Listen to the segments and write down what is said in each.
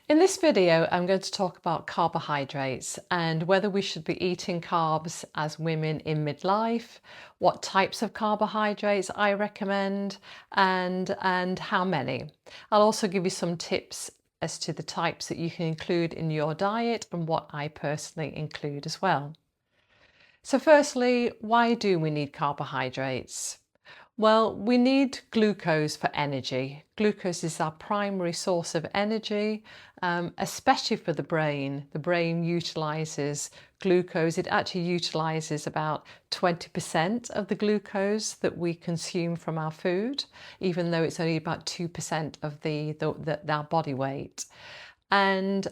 In this video, I'm going to talk about carbohydrates and whether we should be eating carbs as women in midlife, what types of carbohydrates I recommend, and how many. I'll also give you some tips as to the types that you can include in your diet and what I personally include as well. So firstly, why do we need carbohydrates? Well, we need glucose for energy. Glucose is our primary source of energy, especially for the brain. The brain utilizes glucose. It actually utilizes about 20% of the glucose that we consume from our food, even though it's only about 2% of our body weight. And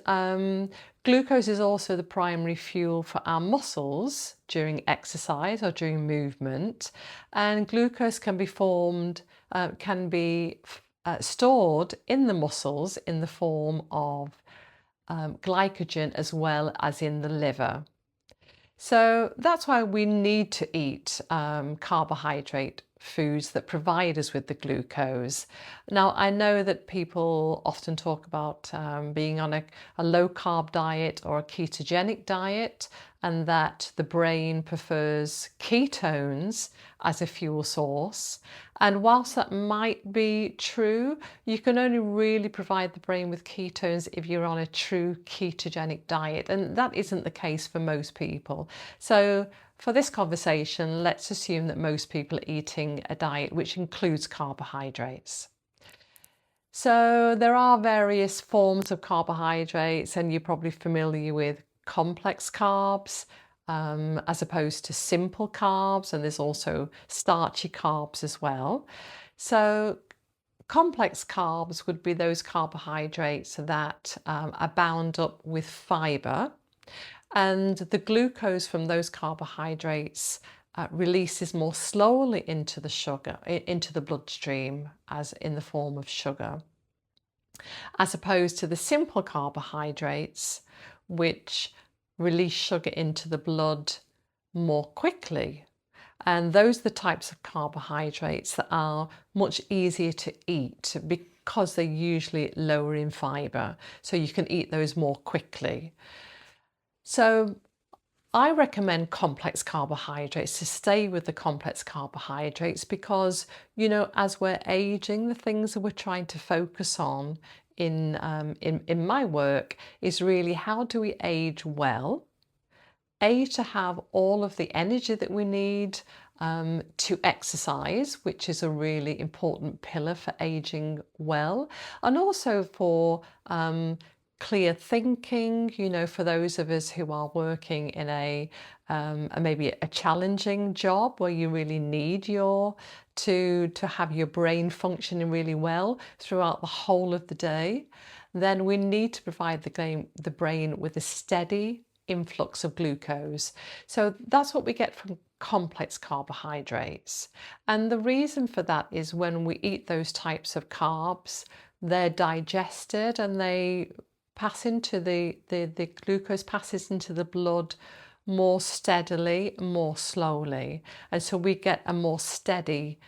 glucose is also the primary fuel for our muscles during exercise or during movement. And glucose can be stored in the muscles in the form of glycogen as well as in the liver. So that's why we need to eat carbohydrate foods that provide us with the glucose. Now, I know that people often talk about being on a low carb diet or a ketogenic diet, and that the brain prefers ketones as a fuel source. And whilst that might be true, you can only really provide the brain with ketones if you're on a true ketogenic diet, and that isn't the case for most people. So for this conversation, let's assume that most people are eating a diet which includes carbohydrates. So there are various forms of carbohydrates, and you're probably familiar with complex carbs as opposed to simple carbs, and there's also starchy carbs as well. So complex carbs would be those carbohydrates that are bound up with fiber, and the glucose from those carbohydrates releases more slowly into the bloodstream as in the form of sugar, as opposed to the simple carbohydrates, which release sugar into the blood more quickly. And those are the types of carbohydrates that are much easier to eat because they're usually lower in fiber, so you can eat those more quickly. So I recommend complex carbohydrates, to stay with the complex carbohydrates, because, as we're aging, the things that we're trying to focus on in my work is really how do we age well, to have all of the energy that we need to exercise, which is a really important pillar for aging well, and also for clear thinking, for those of us who are working in maybe a challenging job where you really need to have your brain functioning really well throughout the whole of the day. Then we need to provide the brain with a steady influx of glucose. So that's what we get from complex carbohydrates. And the reason for that is when we eat those types of carbs, they're digested and they pass into the glucose passes into the blood more steadily, more slowly. And so we get a more steady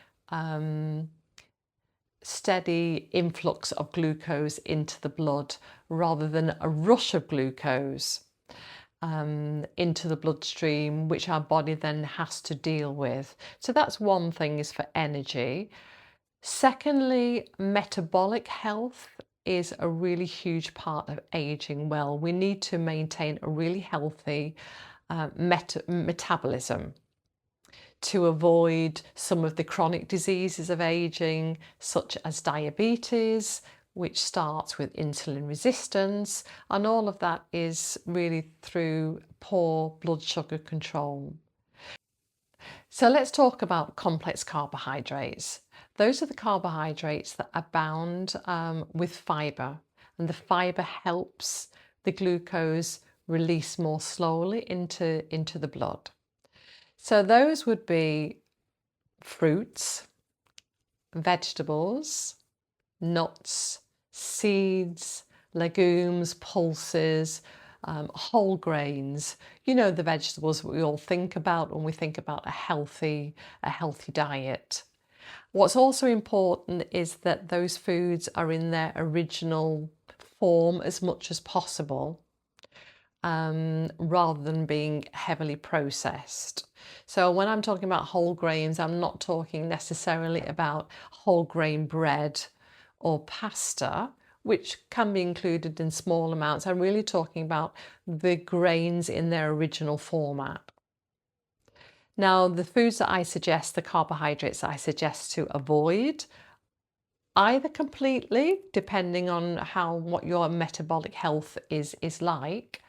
influx of glucose into the blood rather than a rush of glucose into the bloodstream, which our body then has to deal with. So that's one thing, is for energy. Secondly, metabolic health is a really huge part of aging well. We need to maintain a really healthy metabolism to avoid some of the chronic diseases of aging, such as diabetes, which starts with insulin resistance, and all of that is really through poor blood sugar control. So let's talk about complex carbohydrates. Those are the carbohydrates that are bound with fiber, and the fiber helps the glucose release more slowly into the blood. So those would be fruits, vegetables, nuts, seeds, legumes, pulses, whole grains, the vegetables that we all think about when we think about a healthy diet. What's also important is that those foods are in their original form as much as possible, rather than being heavily processed. So when I'm talking about whole grains, I'm not talking necessarily about whole grain bread or pasta, which can be included in small amounts. I'm really talking about the grains in their original format. Now, the foods that I suggest, the carbohydrates that I suggest to avoid, either completely, depending on what your metabolic health is like,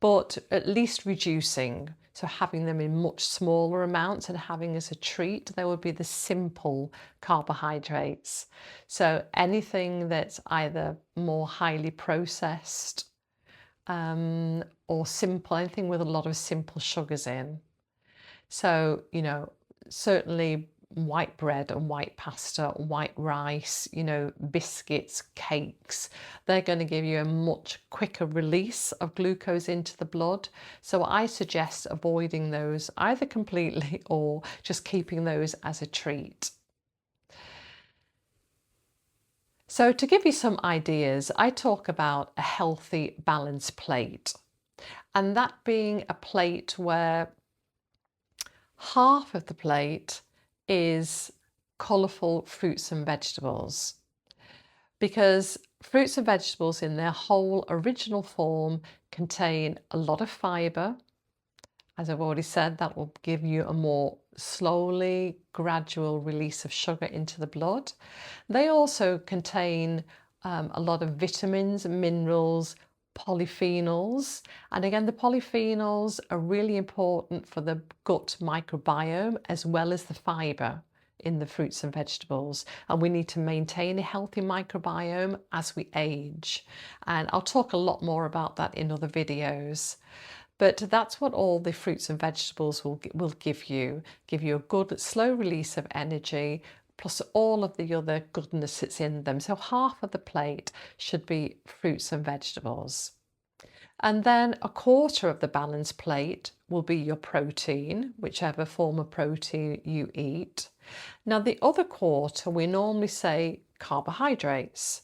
but at least reducing. So having them in much smaller amounts and having as a treat, there would be the simple carbohydrates. So anything that's either more highly processed, or simple, anything with a lot of simple sugars in. So, certainly white bread and white pasta, white rice, biscuits, cakes, they're going to give you a much quicker release of glucose into the blood. So I suggest avoiding those either completely or just keeping those as a treat. So to give you some ideas, I talk about a healthy, balanced plate, and that being a plate where half of the plate is colourful fruits and vegetables, because fruits and vegetables in their whole original form contain a lot of fibre. As I've already said, that will give you a more slowly gradual release of sugar into the blood. They also contain a lot of vitamins, minerals, polyphenols. And again, the polyphenols are really important for the gut microbiome as well as the fibre in the fruits and vegetables. And we need to maintain a healthy microbiome as we age. And I'll talk a lot more about that in other videos. But that's what all the fruits and vegetables will give you a good slow release of energy, plus all of the other goodness that's in them. So half of the plate should be fruits and vegetables. And then a quarter of the balanced plate will be your protein, whichever form of protein you eat. Now the other quarter, we normally say carbohydrates.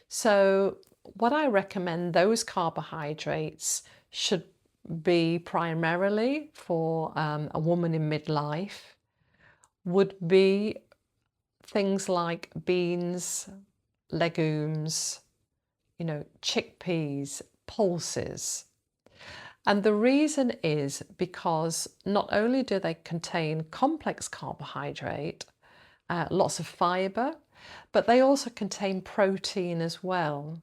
So what I recommend, those carbohydrates should be primarily for a woman in midlife, would be things like beans, legumes, chickpeas, pulses. And the reason is because not only do they contain complex carbohydrate, lots of fibre, but they also contain protein as well.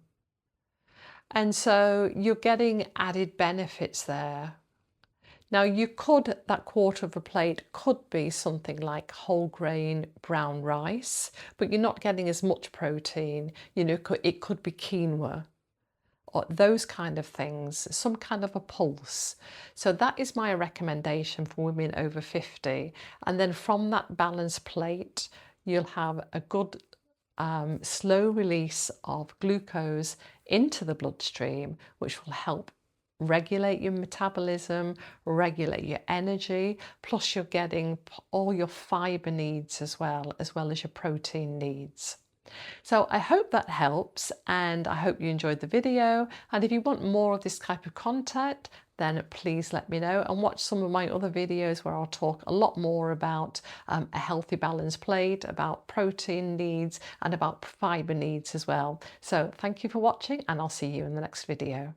And so you're getting added benefits there. Now that quarter of a plate could be something like whole grain brown rice, but you're not getting as much protein. It could be quinoa or those kind of things, some kind of a pulse. So that is my recommendation for women over 50. And then from that balanced plate, you'll have a good slow release of glucose into the bloodstream, which will help regulate your metabolism, regulate your energy, plus you're getting all your fibre needs as well as your protein needs. So I hope that helps, and I hope you enjoyed the video. And if you want more of this type of content, then please let me know and watch some of my other videos where I'll talk a lot more about a healthy balanced plate, about protein needs and about fibre needs as well. So thank you for watching, and I'll see you in the next video.